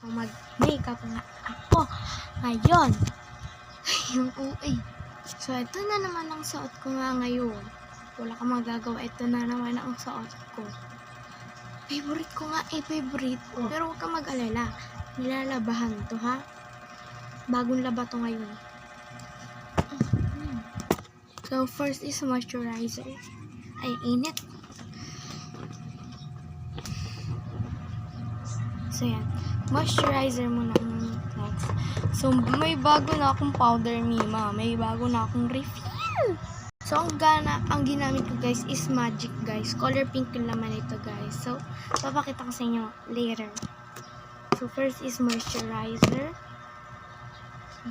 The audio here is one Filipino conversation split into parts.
mag-makeup na ako ngayon. Yung uwi. So, ito na naman ang suot ko nga ngayon. Wala ka magagawa. Ito na naman ang suot ko. Favorite ko nga favorite. Pero huwag ka mag-alala. Nilalabahan to, ha? Bagong laba to ngayon. So, first is moisturizer. Ay, init. So, yan. Moisturizer muna ang next. So, may bago na akong powder, Mima. May bago na akong refill. So, ang ginamit ko, guys, is Magic, guys. Color pink yung laman ito, guys. So, papakita ko sa inyo later. So, first is moisturizer.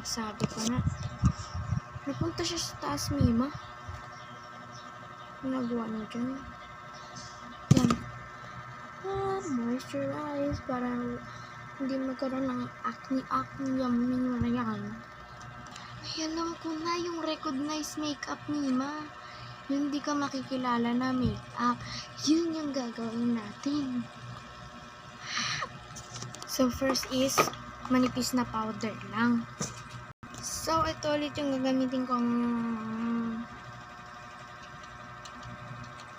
Sabi ko na. Napunta siya sa taas, Mima. Nagawa niya dyan. Yan. Moisturize para hindi magkaroon ng acne yung na yan. Ay, alam ko na yung recognized makeup, Mima. Yung hindi ka makikilala na makeup. Yun yung gagawin natin. So, first is manipis na powder lang. So, ito ulit yung gagamitin kong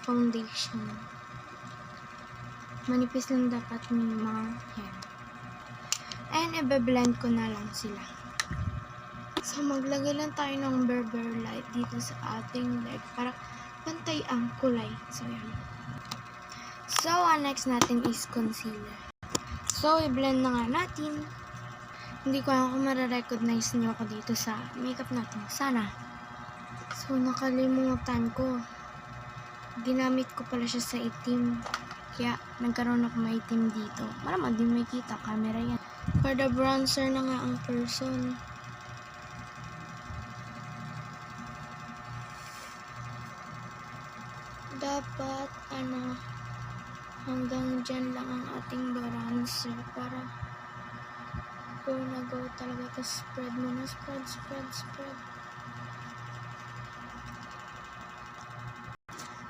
foundation. Manipis lang dapat, Mima. Yan. And, i-blend ko na lang sila. So, maglagay lang tayo ng Berber light dito sa ating leg para pantay ang kulay. So, yan. So, next natin is concealer. So, i-blend na nga natin. Hindi ko alam kung mararecognize niyo ako dito sa makeup natin. Sana. So, nakalimutan ko. Ginamit ko pala siya sa itim. Kaya, nagkaroon ako maitim dito. Malamang din may kita. Camera yan. For the bronzer na nga ang person. Dapat, hanggang dyan lang ang ating bronzer para go na go talaga. Tapos spread mo na. Spread.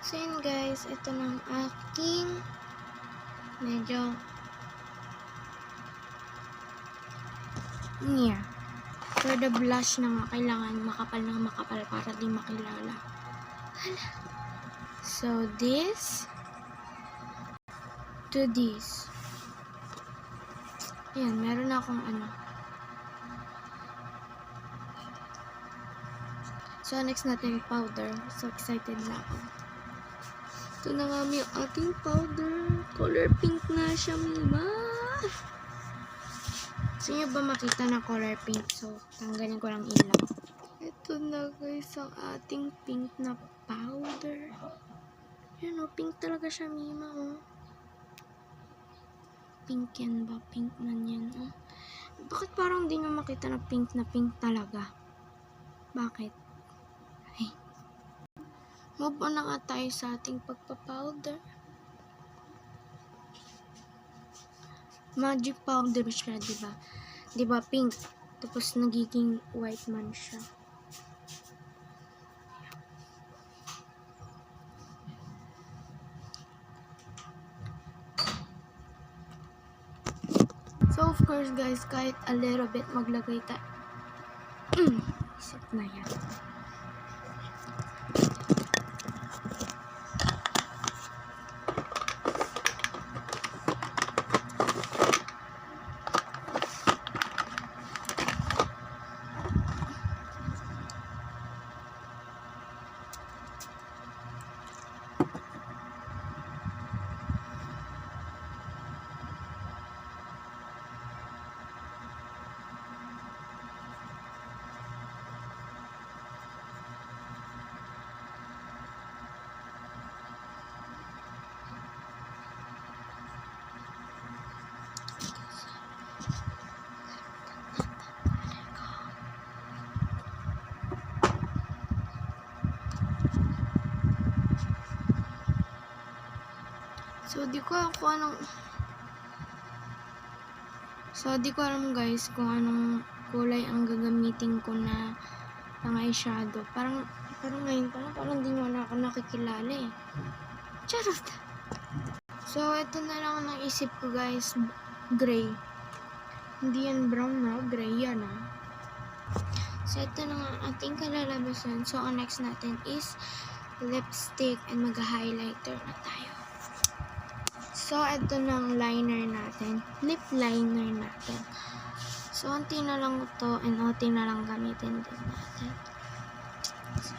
So yun guys, ito ng aking medyo for the blush na nga, kailangan makapal para di makilala. Hala. So this to this. Ayan, meron na akong So next natin powder. So excited na ako. Ito na nga yung ating powder. Color pink na siya, Mima. Gusto nyo ba makita na color pink? So, tanggalin ko lang ilaw. Ito na guys, ang ating pink na powder. Yan o, pink talaga siya, Mima. Oh. Pink yan ba? Pink man yan. Oh. Bakit parang hindi nyo makita na pink talaga? Bakit? Ay. Move on na nga tayo sa ating pagpa-powder. Magic powder siya, diba? Diba pink? Tapos nagiging white man siya. So, of course, guys, kahit a little bit maglagay tayo. Isip na yan. So, di ko alam guys kung anong kulay ang gagamitin ko na pang eyeshadow. Parang ngayon parang di nyo na ako nakikilala eh. Charot! So, ito na lang ang naisip ko guys. Gray. Hindi yan brown na, gray yan ah. So, ito na nga ang ating kalalabasan. So, ang next natin is lipstick and mag-highlighter na tayo. So, ito na ang liner natin. Lip liner natin. So, unti na lang ito and unti na lang gamitin din natin. So,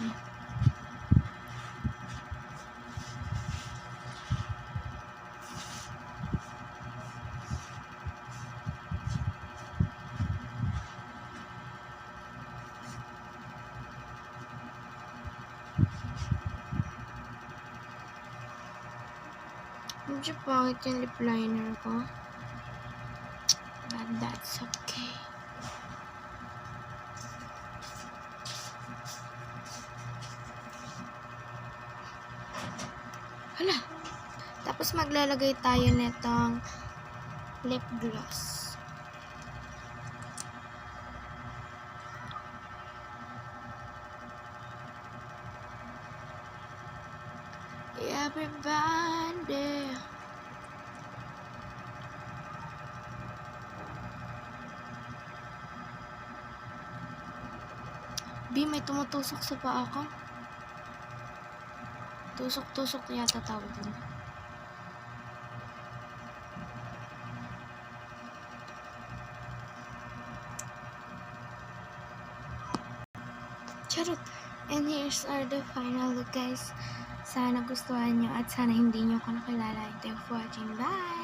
medyo pangit yung lip liner ko. But that's okay. Hala! Tapos maglalagay tayo nitong lip gloss. Everybody. B, may tumutusok sa paa ko. Tusok-tusok yata tawag din. Charot! And here's are the final look, guys. Sana gustuhan nyo at sana hindi nyo ko nakilala. Thank you for watching. Bye!